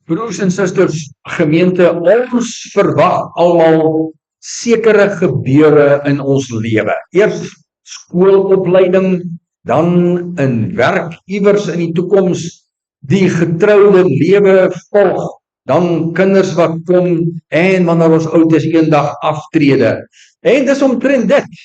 Broers en susters, gemeente, ons verwag almal sekere gebeure in ons lewe. Eers skoolopleiding, dan in werk iewers in die toekoms, die getroude lewe volg, dan kinders wat kom en wanneer ons oud is eendag aftrede. En dis omtrent dit.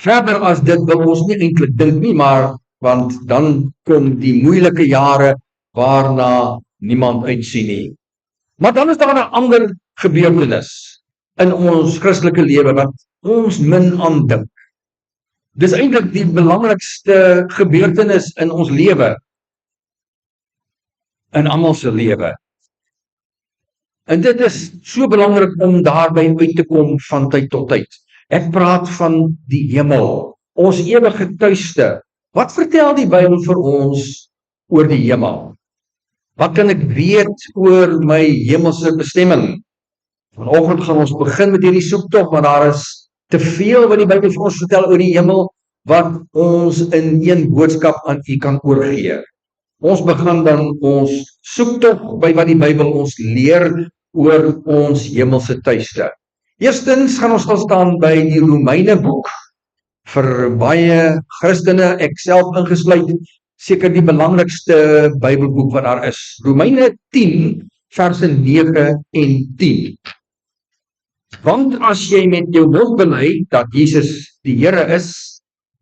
Verder as dit wil ons nie eintlik dink nie, maar want dan kom die moeilike jare waarna niemand uitsien nie. Maar dan is daar 'n ander gebeurtenis in ons Christelike lewe wat ons min aandink. Dis eintlik die belangrikste gebeurtenis in ons lewe, in almal se lewe. En dit is so belangrik om daarby uit te kom van tyd tot tyd. Ek praat van die hemel, ons ewige tuiste. Wat vertel die Bybel vir ons oor die hemel? Wat kan ek weet oor my hemelse bestemming? Vanoggend gaan ons begin met hierdie soektog, want daar is te veel wat die Bybel vir ons vertel oor die hemel, wat ons in een boodskap aan u kan oorgee. Ons begin dan ons soektog by wat die Bybel ons leer oor ons hemelse tuiste. Eerstens gaan ons staan by die Romeine boek, vir baie Christene, ek self ingesluit, seker die belangrikste Bybelboek wat daar is. Romeine 10, verse 9 en 10. Want as jy met jou mond bely dat Jesus die Here is,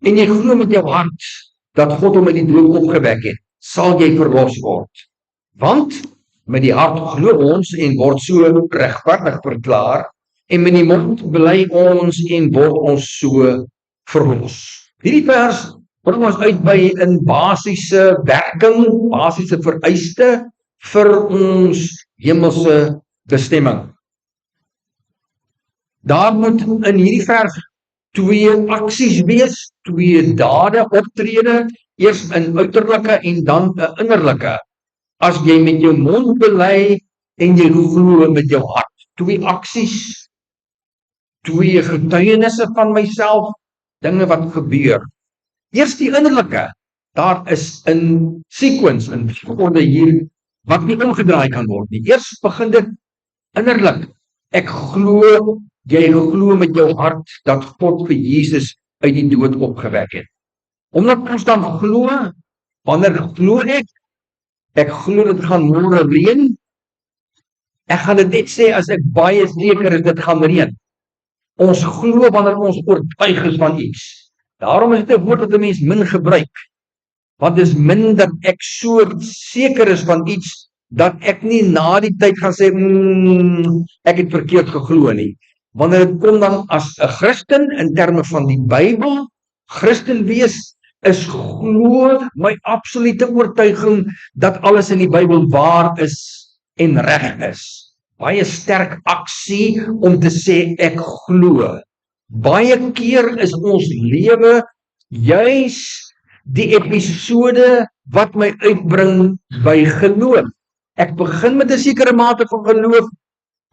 en jy glo met jou hart dat God hom uit die dood opgewek het, sal jy verlos word. Want met die hart glo ons en word so regverdig verklaar, en met die mond bely ons en word ons so verlos. Hierdie vers bring ons uit by 'n basiese werking, basiese vereiste vir ons hemelse bestemming. Daar moet in hierdie vers 2 aksies wees, 2 dade optrede, eers 'n uiterlike en dan 'n innerlike. As jy met jou mond bely en jy glo met jou hart, 2 aksies, 2 getuienisse van myself, dinge wat gebeur. Eers die innerlike, daar is 'n sequence, 'n volgorde hier, wat nie omgedraai kan word nie. Eers begin dit innerlik. Ek glo, jy glo met jou hart dat God vir Jesus uit die dood opgewek het. Omdat ons dan glo, wanneer glo ek glo dit gaan môre reën. Ek gaan dit net sê as ek baie seker is dit gaan reën. Ons glo wanneer ons oortuig is van iets. Daarom is dit 'n woord wat 'n mens min gebruik. Want dis min dat ek so seker is van iets, dat ek nie na die tyd gaan sê, ek het verkeerd geglo nie. Wanneer dit kom dan as 'n Christen, in terme van die Bybel, Christen wees, is glo my absolute oortuiging, dat alles in die Bybel waar is en reg is. Baie sterk aksie om te sê, ek glo. Baie keer is ons lewe juis die episode wat my uitbring by geloof. Ek begin met 'n sekere mate van geloof.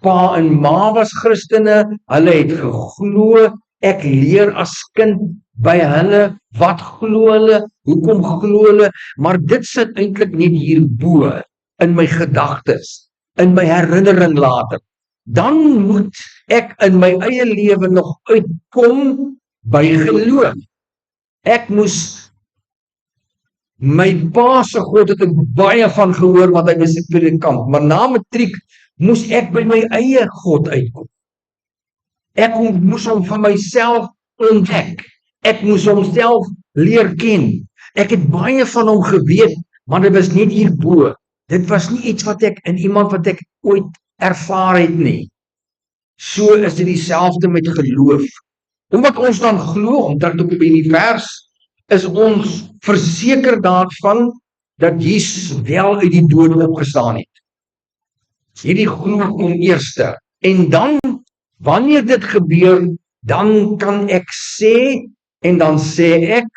Pa en ma was Christene, hulle het geglo. Ek leer as kind by hulle, wat glo hulle, hoekom glo hulle, maar dit sit eintlik net hierbo in my gedagtes, in my herinnering later. Dan moet ek in my eie lewe nog uitkom by geloof. Ek moes my pa se God het ek baie van gehoor, want hy was 'n predikant, maar na matriek moes ek by my eie God uitkom. Ek moes hom vir myself ontdek. Ek moes hom self leer ken. Ek het baie van hom geweet, maar dit was net hierbo. Dit was nie iets wat ek in iemand wat ek ooit ervaar het nie. So is dit dieselfde met geloof. Omdat ons dan glo, omdat op die vers, is ons verseker daarvan dat Jesus wel uit die dood opgestaan het. Hierdie glo kom eerste. En dan, wanneer dit gebeur, dan kan ek sê, en dan sê ek,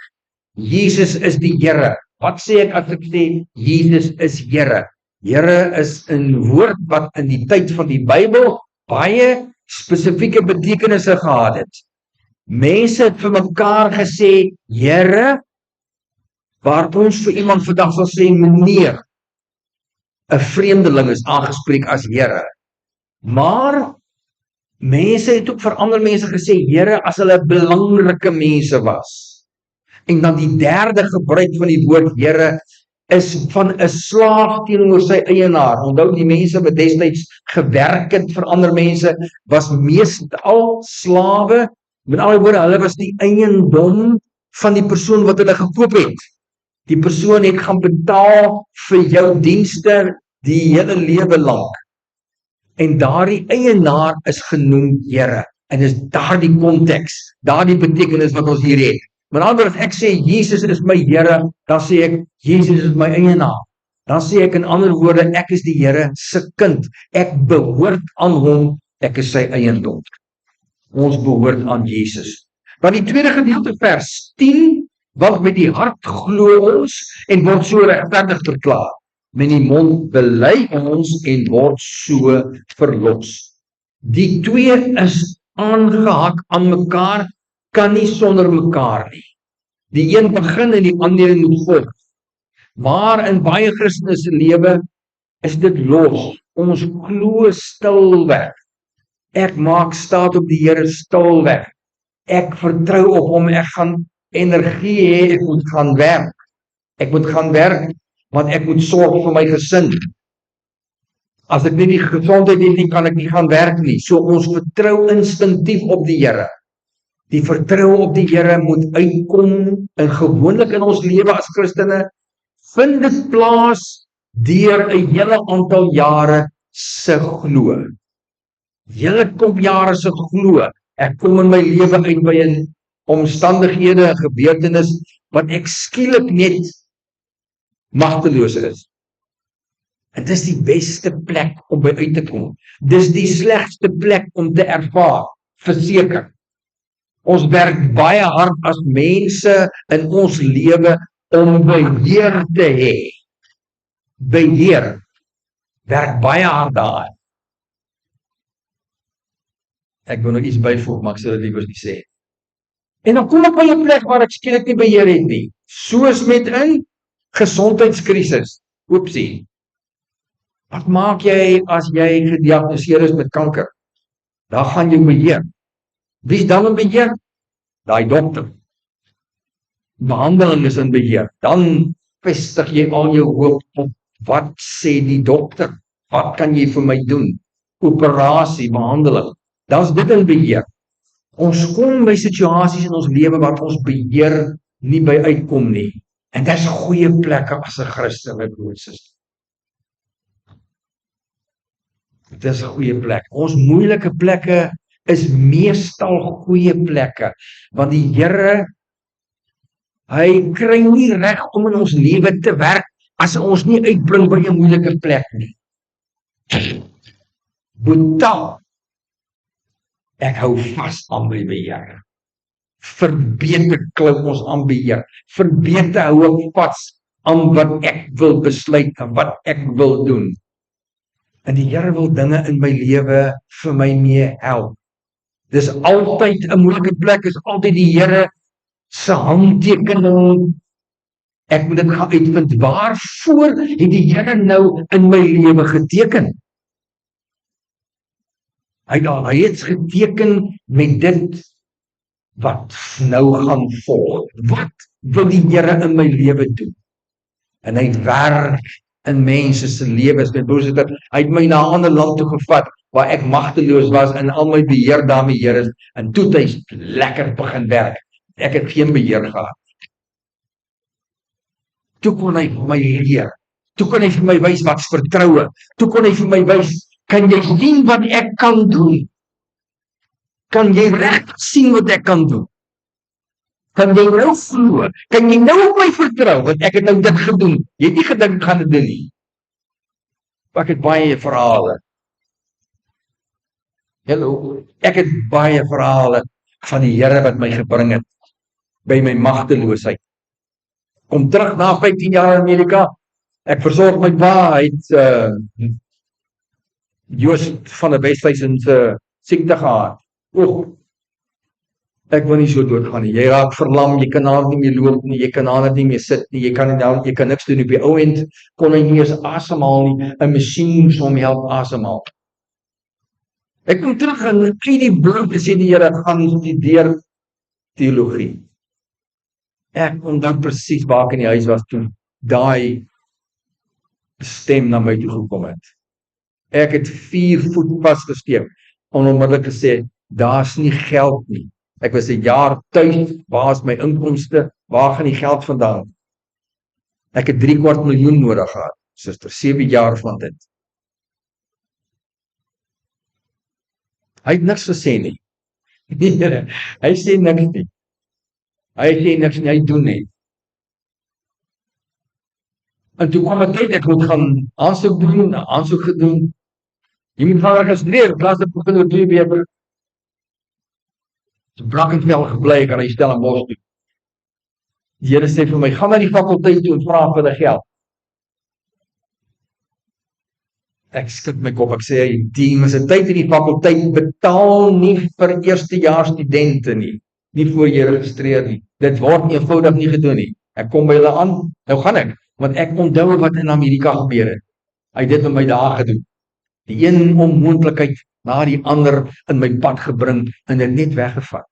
Jesus is die Here. Wat sê ek as ek sê, Jesus is Here? Here is 'n woord wat in die tyd van die Bybel baie spesifieke betekenisse gehad het. Mense het vir mekaar gesê, Here, waar ons vir iemand vandag sal sê, meneer. 'n vreemdeling is aangespreek as Here. Maar mense het ook vir ander mense gesê Here as hulle belangrike mense was. En dan die derde gebruik van die woord Here is van 'n slaaf teenoor sy eienaar. Onthou die mense wat destyds gewerk het vir ander mense was meestal slawe. Met ander woorde, hulle was die eiendom van die persoon wat hulle gekoop het. Die persoon het gaan betaal vir jou dienste die hele lewe lank. En daardie eienaar is genoem Here. En dis daardie konteks, daardie betekenis wat ons hier het. Met ander woorde, as ek sê Jesus is my Here, dan sê ek Jesus is my eienaar. Dan sê ek in ander woorde, ek is die Here se kind. Ek behoort aan hom, ek is sy eiendom. Ons behoort aan Jesus. Dan die tweede gedeelte vers 10, want met die hart glo ons en word so regverdig verklaar. Met die mond bely ons en word so verlos. Die twee is aangehak aan mekaar, kan nie sonder mekaar nie. Die een begin en die ander moet volg. Maar in baie Christene se lewe is dit los. Ons glo stilweg. Ek maak staat op die Here stilweg. Ek vertrou op hom, ek gaan energie hê, ek moet gaan werk. Ek moet gaan werk, want ek moet sorg vir my gesin. As ek nie die gesondheid het nie, kan ek nie gaan werk nie. So ons vertrou instinktief op die Here. Die vertroue op die Here moet uitkom, en gewoonlik in ons lewe as Christene, vind dit plaas deur 'n hele aantal jare se glo. Hele klomp jare se glo. Ek kom in my lewe uit by 'n omstandighede, 'n gebeurtenis, wat ek skielik net magteloos is. En dis die beste plek om by uit te kom. Dis die slegste plek om te ervaar, verseker. Ons werk baie hard as mense in ons lewe om beheer te hê. Beheer. Werk baie hard daar. Ek wil nog iets byvoeg, maar ek sal dit liewer nie sê. En dan kom ek by 'n plek waar ek skielik nie beheer het nie. Soos met 'n gesondheidskrisis. Oepsie. Wat maak jy as jy gediagnoseer is met kanker? Dan gaan jy beheer. Wie is dan in beheer? Daai dokter. Behandeling is in beheer. Dan vestig jy al jou hoop op wat sê die dokter? Wat kan jy vir my doen? Operasie, behandeling. Dan is dit in beheer. Ons kom by situasies in ons lewe wat ons beheer nie by uitkom nie. En dis 'n goeie plek as 'n Christen, my broer en suster. Dit is 'n goeie plek. Ons moeilike plekke is meestal goeie plekke, want die Here, hy kry nie reg om in ons lewe te werk as ons nie uitbring by 'n moeilike plek nie. Boeta, ek hou vas aan my beheer. Verbeter klou ons aan beheer. Verbeter hou ek vas aan wat ek wil besluit en wat ek wil doen. En die Here wil dinge in my lewe vir my mee help. Dis altyd 'n moeilike plek, is altyd die Here se handtekening. Ek moet dit gaan uitvind, waarvoor het die Here nou in my lewe geteken? Hy het geteken met dit wat nou gaan volg. Wat wil die Here in my lewe doen? En hy werk in mense se lewens. My broers, hy het my na 'n ander land toe gevat, waar ek magteloos was en al my beheer daarmee Here is, en toe het hy lekker begin werk. Ek het geen beheer gehad. Toe kon hy vir my leer. Toe kon hy vir my wys wat's vertroue. Toe kon hy vir my wys, kan jy sien wat ek kan doen? Kan jy reg sien wat ek kan doen? Kan jy nou glo? Kan jy nou op my vertrou? Want ek het nou dit gedoen. Jy het nie gedink ek gaan dit doen nie. Ek het baie verhale. Hallo, ek het baie verhale van die Here wat my gebring het by my magteloosheid. Kom terug na 15 jaar in Amerika. Ek versorg my pa, hy het Joost van der Westhuizen se siekte gehad. Ek wil nie so doodgaan nie. Jy raak verlam, jy kan daar nie meer loop nie, jy kan daar nie meer sit nie, jy kan niks doen. Op die ou end kon hy nie eens asemhaal nie. 'n Masjien moes hom help asemhaal. Ek kom terug en kry die bloed en sê die Here, gaan studeer teologie. Ek onthou presies waar ek in die huis was toe daai stem na my toe gekom het. Ek het 4 voet vasgesteek, onmiddellik gesê, daar's nie geld nie. Ek was 'n jaar tuis, waar is my inkomste, waar gaan die geld vandaan? Ek het 3/4 miljoen nodig gehad, suster, 7 jaar van dit. Hy het niks gesê nie. Hy sê niks nie. Hy sê niks nie, hy doen net. En toe kwam 'n tyd, ek moet gaan aansoek gedoen. Jy moet gaan registreer, plaas dit begin oor 2 weke. Brackenfell gebly, ek aan hy Stellenbosch toe. Die Here sê vir my, gaan na die fakulteit toe en vra vir die geld. Ek skud my kop, ek sê, die universiteit en die fakulteit betaal nie vir eerstejaars studente nie voor jy registreer nie. Dit word eenvoudig nie gedoen nie. Ek kom by hulle aan, nou gaan ek, want ek onthou wat in Amerika gebeur het. Hy het dit met my daar gedoen. Die een onmoontlikheid na die ander in my pad gebring en dit net weggevat.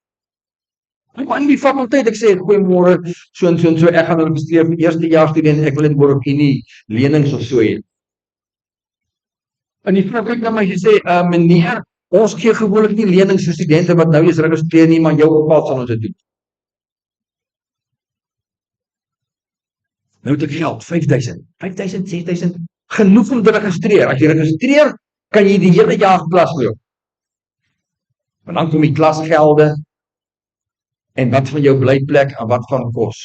Ek aan die fakulteit, ek sê, goeiemôre, so en so, ek gaan registreer vir eerstejaars studente, ek wil dit oor op nie lenings of so hê. En die vrou kyk na my en sê, meneer, ons gee gewoonlik nie lenings vir studente wat nou eens registreer nie, maar in jou geval sal ons dit doen. Nou het ek geld, 5.000, 6.000, genoeg om te registreer. As jy registreer, kan jy die hele jaar klas loop. Maar dan kom die klasgelde, en wat van jou blyplek en wat van kos.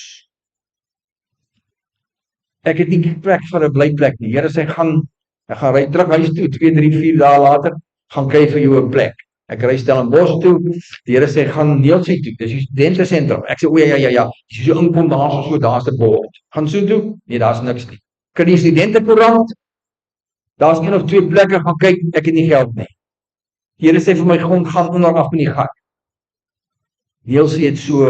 Ek het nie plek vir 'n blyplek nie. Here sê, ek gaan ry terug huis toe, 2, 3, 4 dae later, gaan kry vir jou 'n plek. Ek ry Stellenbosch toe, die Here sê, gaan Neelsy toe, dis die studentesentrum. Ek sê, o ja, as jy so inkom, daar's 'n bord. Gaan so toe? Nee, daar's niks nie. Kan die studentekoerant, daar's 1 of 2 plekke, gaan kyk, ek het nie geld nie. Die Here sê vir my, gaan onderaf in die gat. Neelsy het so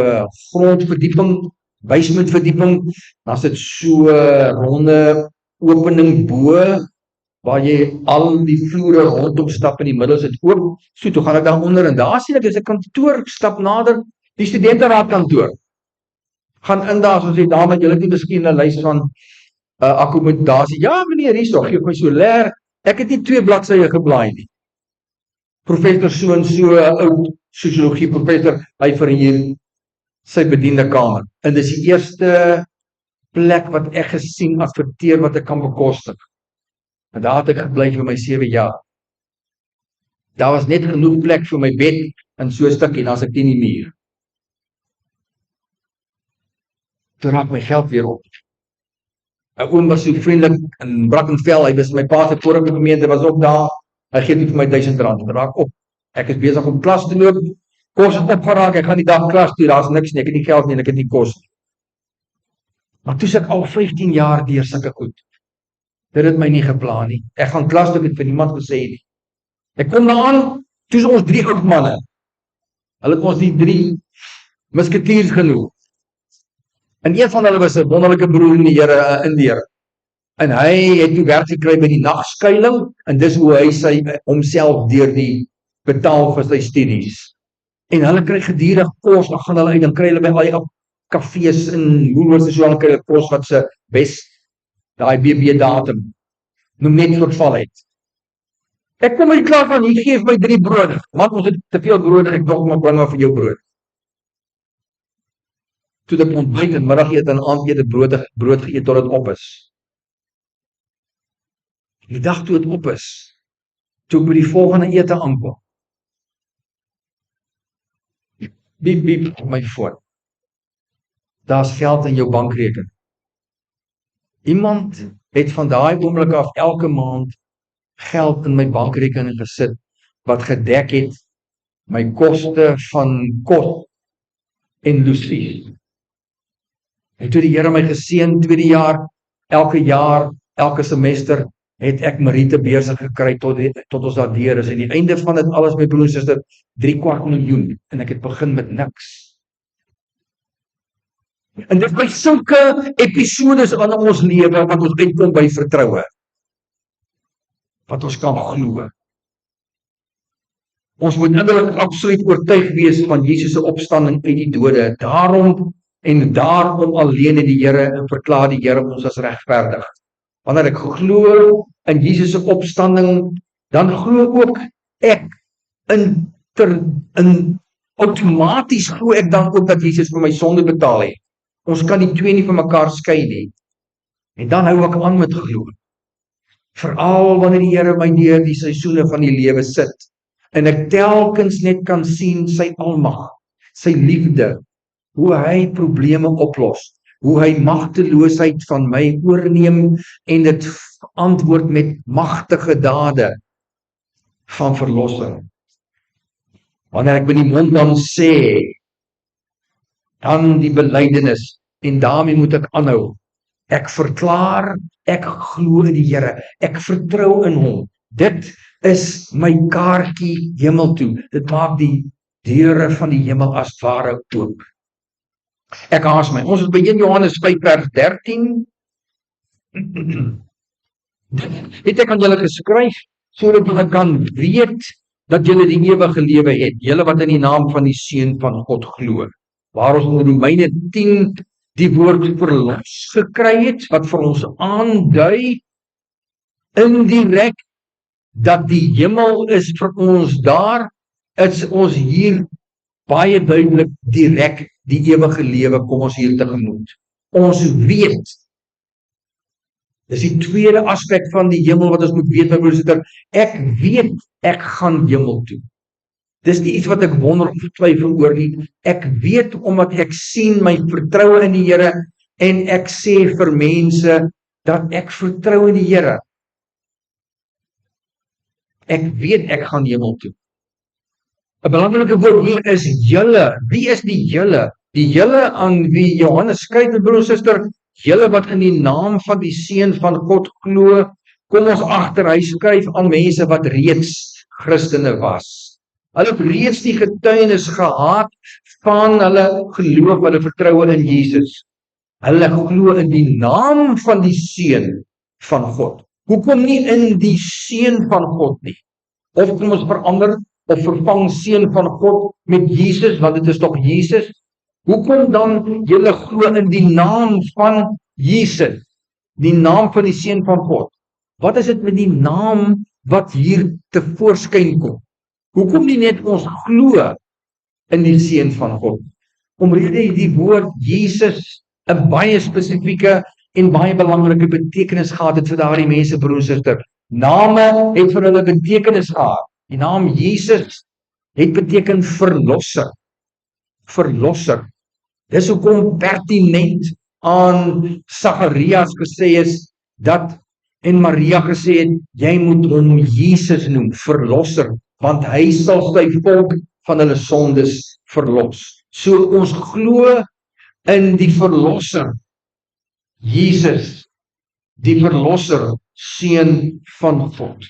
grondverdieping, basementverdieping, dan is dit so ronde opening bo, waar jy al die vloere rondom stap in die middel is dit oop. So, toe gaan ek daar onder en daar sien ek, dis 'n kantoor, stap nader, die studenteraadkantoor. Gaan in daar, soos die dame, julle het nie miskien 'n lys van akkommodasie. Ja, meneer, hierso, gee my so leer. Ek het nie 2 bladsye geblaai nie. Professor so en so, oud sosiologie professor, hy verhuur sy bediende kamer. En dis die eerste plek wat ek gesien adverteer wat ek kan bekostig. En daar het ek gebly vir my 7 jaar. Daar was net genoeg plek vir my bed en so 'n stukkie, dan as ek teen die muur. Toe raak my geld weer op. 'n Oom was so vriendelik in Brackenfell, hy was my pa se vorige gemeente, was ook daar. Hy gee vir my R1000, dit raak op. Ek is besig om klas te loop, kos het opgeraak, ek gaan die dag klas toe, daar's niks nie, ek het nie geld nie, en ek het nie kos nie. Maar toe ek al 15 jaar deur sulke goed. Dit het my nie geplan nie. Ek gaan klas toe, ek het vir niemand gesê nie. Ek kom daar aan, toe is ons 3 oud manne. Hulle het ons die 3 musketiers genoem. En een van hulle was 'n wonderlike broer in die Here, 'n Indiër. En hy het toe werk gekry by die nagskuiling, en dis hoe hy homself deur die betaal vir sy studies. En hulle kry gedurig kos, dan gaan hulle uit, dan kry hulle by al die kafees en Woolworths en so, dan kry hulle kos wat se daai BB datum, noem net voorval het. Ek kom uit klaar van, hier geef my 3 brood. Man, ons het te veel brood, ek dog maar bring maar vir jou brood. Toe ek ontbyt en middagete en aandete brood geëet tot dit op is. Die dag toe dit op is, toe ek by die volgende ete aankom. Biep op my foon. Daar's geld in jou bankrekening. Iemand het van daai oomblik af elke maand geld in my bankrekening gesit wat gedek het my koste van kos en logies. En toe die Here my geseën tweede jaar, elke semester het ek Mariete besig gekry tot ons daar deur is. En die einde van dit alles, my broers en susters, 3/4 miljoen. En ek het begin met niks. En dit by sulke episodes in ons lewe wat ons uitkom by vertroue. Wat ons kan glo. Ons moet innerlik absoluut oortuig wees van Jesus se opstanding uit die dode. Daarom alleen het die Here en verklaar die Here ons as regverdig. Wanneer ek glo in Jesus se opstanding, dan glo ook ek outomaties glo ek dan ook dat Jesus vir my sonde betaal het. Ons kan die twee nie van mekaar skei nie. En dan hou ek aan met glo. Veral wanneer die Here my deur die seisoene van die lewe sit en ek telkens net kan sien sy almag, sy liefde, hoe hy probleme oplos, hoe hy magteloosheid van my oorneem en dit antwoord met magtige dade van verlossing. Wanneer ek by die mond dan sê, dan die belydenis, en daarmee moet ek aanhou. Ek verklaar, ek glo in die Here, ek vertrou in hom. Dit is my kaartjie hemel toe. Dit maak die deure van die hemel as ware oop. Ek haas my. Ons is by 1 Johannes 5 vers 13. Dit het ek aan julle geskryf, sodat julle kan weet dat julle die ewige lewe het. Julle wat in die naam van die Seun van God glo. Waar ons in Romeine 10 die woord verlos gekry het, wat vir ons aandui indirek dat die hemel is vir ons daar, is ons hier baie duidelik direk die ewige lewe kom ons hier tegemoet. Ons weet, dis die tweede aspek van die hemel wat ons moet weet, my broers en susters, ek weet ek gaan hemel toe. Dis nie iets wat ek wonder of twyfel oor nie. Ek weet omdat ek sien my vertroue in die Here en ek sê vir mense dat ek vertrou in die Here. Ek weet ek gaan hemel toe. 'n Belangrike woord hier is julle. Wie is die julle? Die julle aan wie Johannes skryf, broer en suster, julle wat in die naam van die Seun van God glo, kom ons agter, hy skryf aan mense wat reeds Christene was. Hulle het reeds die getuienis gehad van hulle geloof, hulle vertroue in Jesus. Hulle glo in die naam van die Seun van God. Hoekom nie in die Seun van God nie? Of kom ons verander of vervang Seun van God met Jesus, want dit is tog Jesus? Hoekom dan julle glo in die naam van Jesus, die naam van die Seun van God? Wat is dit met die naam wat hier tevoorskyn kom? Hoekom nie net ons glo in die Seun van God? Omrede die woord Jesus 'n baie spesifieke en baie belangrike betekenis gehad het vir daardie mense, broers en susters. Name het vir hulle betekenis gehad. Die naam Jesus het beteken verlosser. Verlosser. Dis hoekom pertinent aan Sagarias gesê is dat en Maria gesê het, jy moet hom Jesus noem, verlosser, want hy sal sy volk van hulle sondes verlos. So ons glo in die verlosser, Jesus, die verlosser, Seun van God.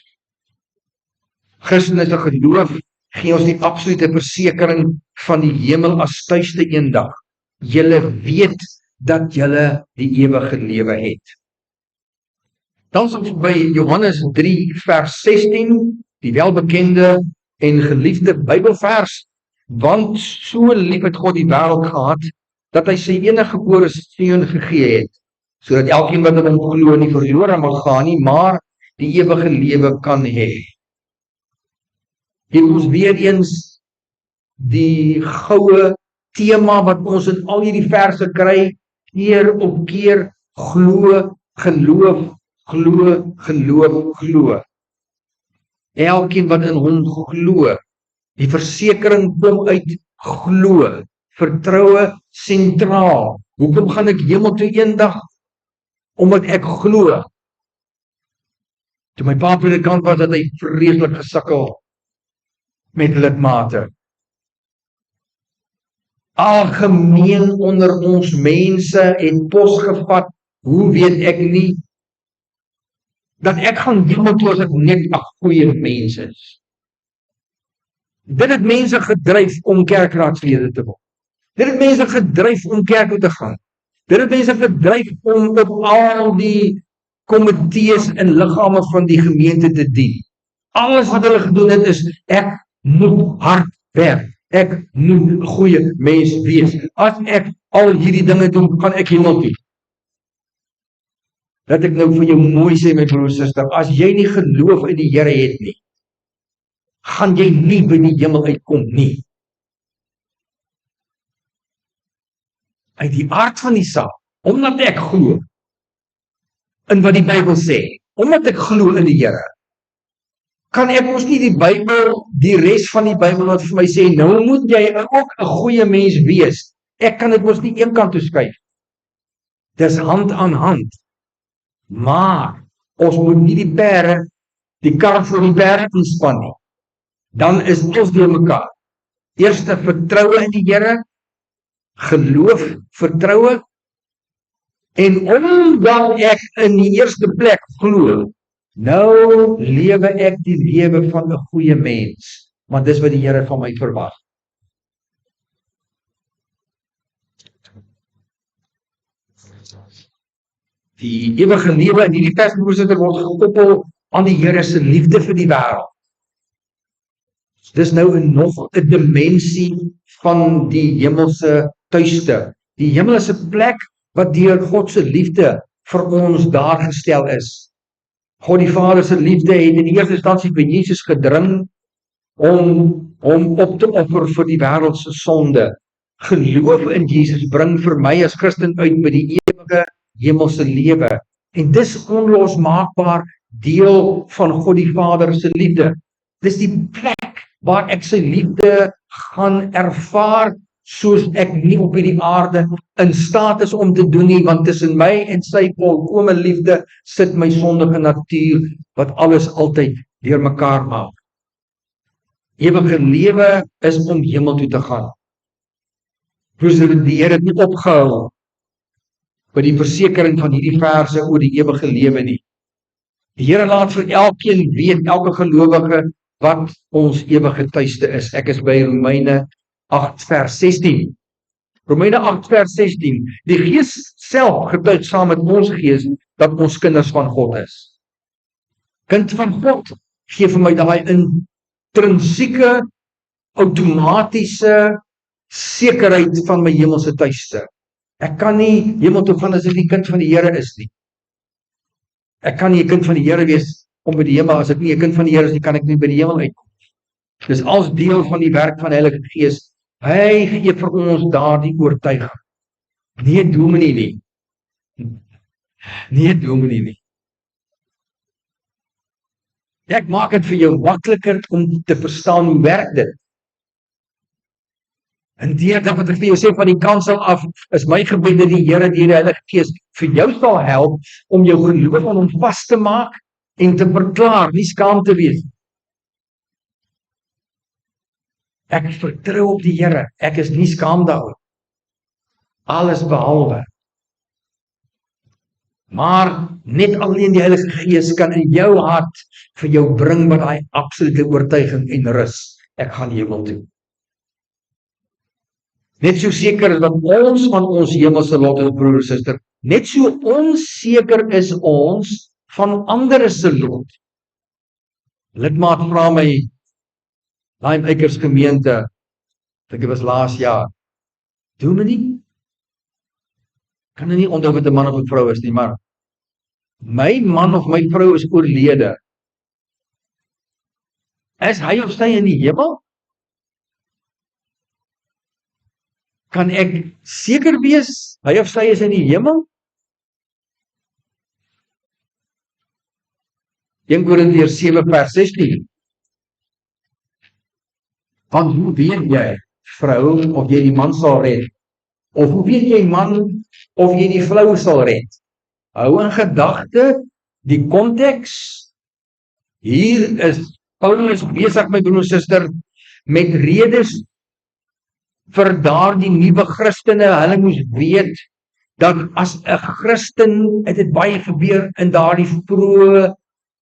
Christelike geloof gee ons die absolute versekering van die hemel as tuiste eendag. Julle weet dat julle die ewige lewe het. Dan is ons by Johannes 3 vers 16, die welbekende en geliefde Bybelvers, want so lief het God die wêreld gehad, dat hy sy enige gebore Seun gegee het, sodat elkeen wat in hom glo nie verlore mag gaan nie, maar die ewige lewe kan hê. Hier ons weer eens die goue tema wat ons in al hierdie verse kry, keer op keer, glo, geloof, glo, geloof, glo. Elkeen wat in hom glo, die versekering kom uit glo, vertroue sentraal. Hoekom gaan ek hemel toe eendag? Omdat ek glo. Toe my pa predikant was, dat hy vreeslik gesukkel met lidmate. Algemeen onder ons mense het pos gevat, hoe weet ek nie, dat ek gaan hemel toe as ek net 'n goeie mens is. Dit het mense gedryf om kerkraadslede te word. Dit het mense gedryf om kerk toe te gaan. Dit het mense gedryf om op al die komitees en liggame van die gemeente te dien. Alles wat hulle gedoen het is, ek moet hard werk. Ek moet 'n goeie mens wees. As ek al hierdie dinge doen, gaan ek hemel toe. Dat ek nou vir jou mooi sê, my broer en suster, as jy nie geloof in die Here het nie, gaan jy nie by die hemel uitkom nie. Uit die aard van die saak, omdat ek glo in wat die Bybel sê, omdat ek glo in die Here, kan ek mos nie die Bybel, die res van die Bybel wat vir my sê, nou moet jy ook 'n goeie mens wees. Ek kan dit mos nie een kant toe skuif. Dis hand aan hand. Maar ons moet nie die kar voor die perde inspann nie. Dan is ons deur mekaar. Eerste vertroue in die Here, geloof, vertroue, en omdat ek in die eerste plek glo, nou lewe ek die lewe van 'n goeie mens, want dis wat die Here van my verwag. Die ewige lewe in hierdie persvoorsitter word gekoppel aan die Here se liefde vir die wêreld. Dis nou nog 'n dimensie van die hemelse tuiste. Die hemel is 'n plek wat deur God se liefde vir ons daar gestel is. God die Vader se liefde het in die eerste instansie by Jesus gedring om hom op te offer vir die wêreld se sonde. Geloof in Jesus bring vir my as Christen uit by die ewige hemelse lewe. En dis onlosmaakbaar deel van God die Vader se liefde. Dis die plek waar ek sy liefde gaan ervaar, soos ek nie op hierdie aarde in staat is om te doen nie, want tussen my en sy volkome liefde sit my sondige natuur, wat alles altyd deurmekaar maak. Ewige lewe is om hemel toe te gaan. Die Here het nie opgehou by die versekering van hierdie verse oor die ewige lewe nie. Die Here laat vir elkeen weet, elke gelowige, wat ons ewige tuiste is. Ek is by Romeine 8 vers 16. Romeine 8 vers 16. Die Gees self getuig saam met ons gees dat ons kinders van God is. Kind van God gee vir my daai intrinsieke, outomatiese sekerheid van my hemelse tuiste. Ek kan nie hemel toe gaan as ek nie kind van die Here is nie. Ek kan nie 'n kind van die Here wees om by die hemel, as ek nie 'n kind van die Here is nie, kan ek nie by die hemel uitkom. Dis als deel van die werk van die Heilige Gees. Hy gee vir ons daardie oortuiging. Nie dominee nie. Nie dominee nie. Ek maak dit vir jou makliker om te verstaan hoe werk dit. En deur dat wat ek vir jou sê van die kansel af, is my gebed dat die Here deur die Heilige Gees vir jou sal help om jou geloof aan hom vas te maak en te verklaar, nie skaam te wees. Ek vertrou op die Here, ek is nie skaam daaroor. Alles behalwe. Maar net alleen die Heilige Gees kan in jou hart vir jou bring met daai absolute oortuiging en rus. Ek gaan hemel toe. Net so seker is dat ons van ons hemelse lot is, broer en suster, net so onseker is ons van ander se lot. Lidmaat vra my, Lime Acres gemeente, ek was laas jaar, dominee, kan nie onthou wat 'n man of 'n vrou is nie, maar my man of my vrou is oorlede. Is hy of sy in die hemel? Kan ek seker wees, hy of sy is in die hemel? 1 Korintiërs 7 vers 16. Want hoe weet jy, vrou, of jy die man sal red? Of hoe weet jy, man, of jy die vrou sal red? Hou in gedagte die konteks. Hier is Paulus besig, my broer en suster, met redes vir daardie nuwe Christene. Hulle moes weet dat as 'n Christen, het baie gebeur in daardie vroeë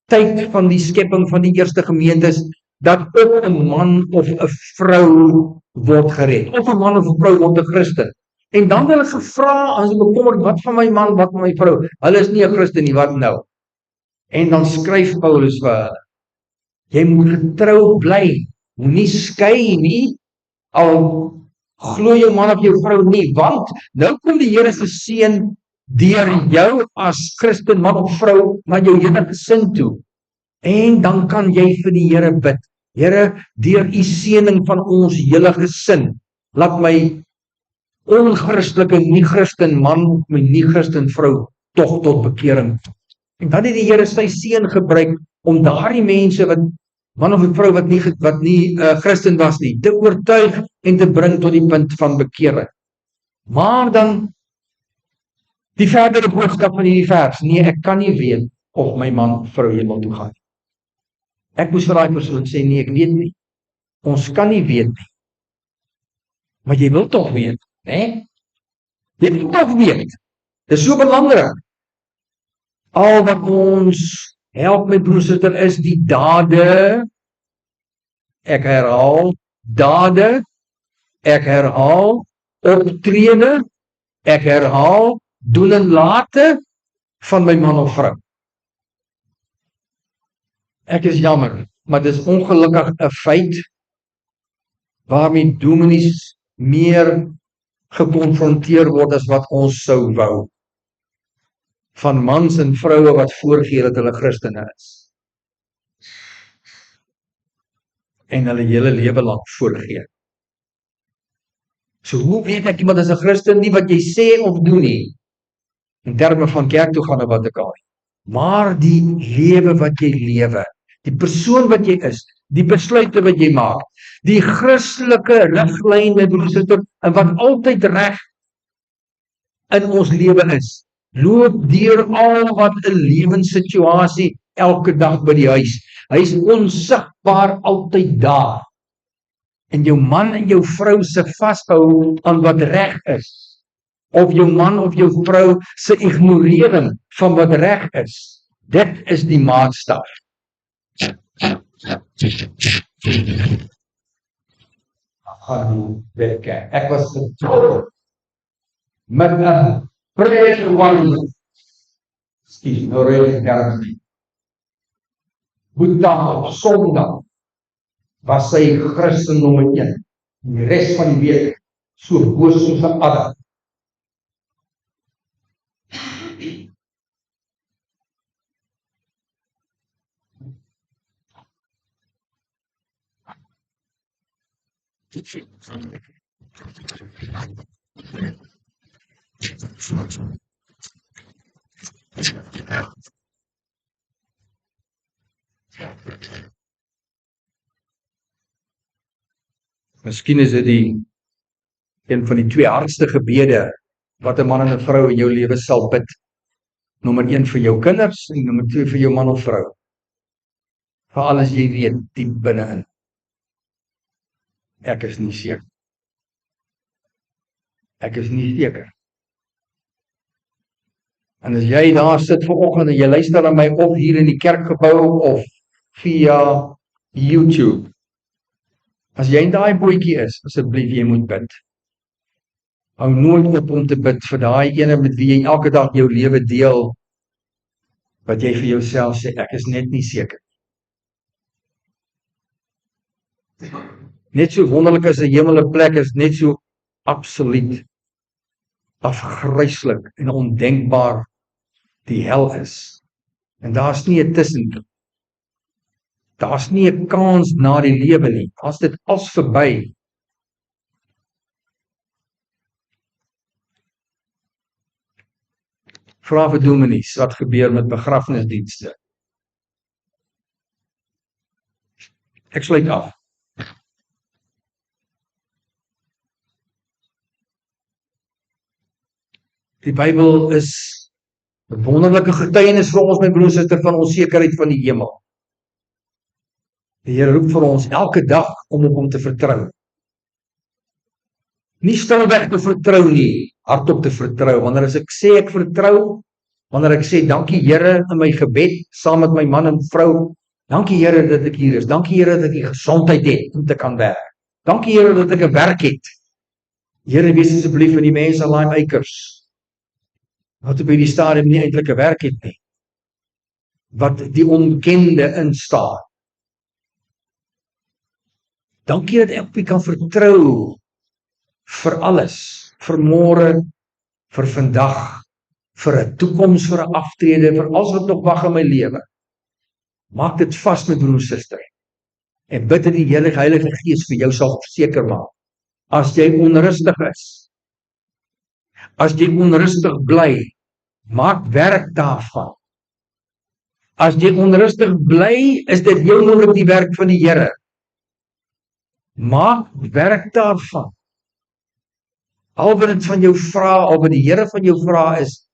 tyd van die skepping van die eerste gemeentes, dat ook 'n man of 'n vrou word gered, of 'n man of 'n vrou word 'n Christen. En dan het hulle gevra, as hulle bekommerd, wat van my man, wat van my vrou? Hulle is nie 'n Christen nie, wat nou? En dan skryf Paulus vir hulle, jy moet getrou bly, moenie skei nie, al glo jou man of jou vrou nie, want nou kom die Here se seën deur jou as Christen man of vrou na jou hele gesin toe. En dan kan jy vir die Here bid. Here, deur u seëning van ons hele gesin, laat my onchristelike nie-Christen man of my nie-Christen vrou tog tot bekering. En dan het die Here sy seën gebruik om daardie mense wat man of 'n vrou wat nie Christen was nie, te oortuig en te bring tot die punt van bekering. Maar dan die verdere boodskap van hierdie vers, nee, ek kan nie weet of my man of vrou hemel toe gaan. Ek moes vir daai persoon sê, nee, ek weet nie. Ons kan nie weet nie. Maar jy wil tog weet, né? Jy wil tog weet. Dis so belangrik. Al wat ons help my broer en suster is die dade. Ek herhaal, dade. Ek herhaal, optrede. Ek herhaal, doen en late van my man of vrou. Ek is jammer, maar dit is ongelukkig 'n feit waarmee dominees meer gekonfronteer word as wat ons sou wou. Van mans en vroue wat voorgee dat hulle Christene is. En hulle hele lewe lank voorgee. So hoe weet ek iemand is 'n Christen? Nie wat jy sê of doen nie, in terme van kerk toe gaan of wat ook al. Maar die lewe wat jy lewe, die persoon wat jy is, die besluite wat jy maak, die Christelike riglyne en wat altyd reg in ons lewe is, loop deur al wat 'n lewenssituasie elke dag by die huis. Hy is onsigbaar altyd daar. En jou man en jou vrou se vashou aan wat reg is, of jou man of jou vrou se ignorering van wat reg is, dit is die maatstaf. Gaan werke. Ek was getroud met 'n prayer one. Excuse, nou reg daar nie. Boedag op Sondag was sy Christen nommer 1. Die res van die week so boos soos 'n adder. Miskien is dit een van die 2 hardste gebede wat 'n man en 'n vrou in jou lewe sal bid. Nommer 1 vir jou kinders en nommer 2 vir jou man of vrou. Veral as jy weet diep binne-in. Ek is nie seker. Ek is nie seker. En as jy daar sit vanoggend en jy luister na my of hier in die kerkgebou of via YouTube. As jy in daai bootjie is, asseblief jy moet bid. Hou nooit op om te bid vir daai ene met wie jy elke dag jou lewe deel, wat jy vir jouself sê, ek is net nie seker. Net so wonderlik as 'n hemel 'n plek is, net so absoluut afgryslik en ondenkbaar die hel is. En daar's nie 'n tussentoe. Daar's nie 'n kans na die lewe nie. As dit als verby. Vra vir dominees, wat gebeur met begrafnisdienste? Ek sluit af. Die Bybel is 'n wonderlike getuienis vir ons, my broers en susters, van onsekerheid van die hemel. Die Here roep vir ons elke dag om op hom te vertrou. Nie stilweg te vertrou nie, hardop te vertrou. Wanneer as ek sê ek vertrou, Wanneer ek sê, dankie Here in my gebed, saam met my man en vrou, dankie Here dat ek hier is, dankie Here dat ek gesondheid het om te kan werk, dankie Here dat ek 'n werk het. Here, wees asseblief vir die mense aan Lime Acres, wat op hierdie stadium nie eintlik 'n werk het nie, wat die onbekende instaan. Dankie dat ek op U kan vertrou vir alles, vir môre, vir vandag, vir 'n toekoms, vir 'n aftrede, vir alles wat nog wag in my lewe. Maak dit vas met broer en suster. En bid dat die Heilige Gees vir jou sal verseker maak. As jy onrustig is, as jy onrustig bly, maak werk daarvan. As jy onrustig bly, is dit heel moontlik die werk van die Here. Maak werk daarvan. Al wat dit van jou vra, al wat die Here van jou vra is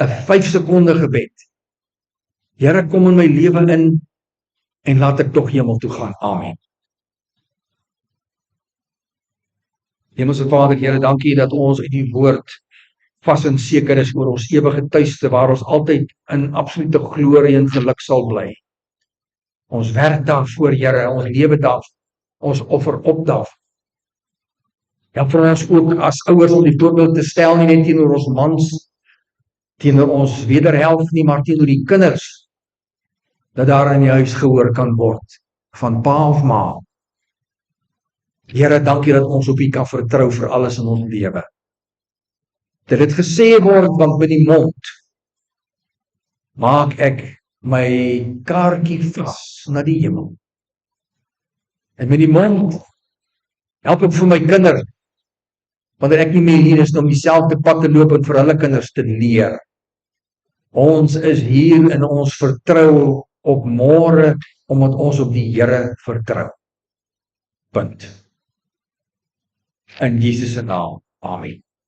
'n 5 sekonde gebed. Here, kom in my lewe in en laat ek tog hemel toe gaan. Amen. Hemelse Vader, Here, dankie dat ons uit die woord vas en seker is oor ons ewige tuiste, waar ons altyd in absolute glorie en geluk sal bly. Ons werk daarvoor, Here, ons lewe daarvoor, ons offer op daarvoor. Ja, vir ons ook as ouers om die voorbeeld te stel, nie net teenoor ons mans, teenoor ons wederhelft nie, maar teenoor die kinders, dat daar in die huis gehoor kan word, van pa of ma. Here, dankie dat ons op U kan vertrou vir alles in ons lewe. Dat dit gesê word, want met die mond maak ek my kaartjie vas na die hemel. En met die mond help ek vir my kinders, wanneer ek nie meer hier is om dieselfde pad te loop en vir hulle kinders te leer. Ons is hier en ons vertrou op môre, omdat ons op die Here vertrou. Punt. In Jesus se naam. Amen.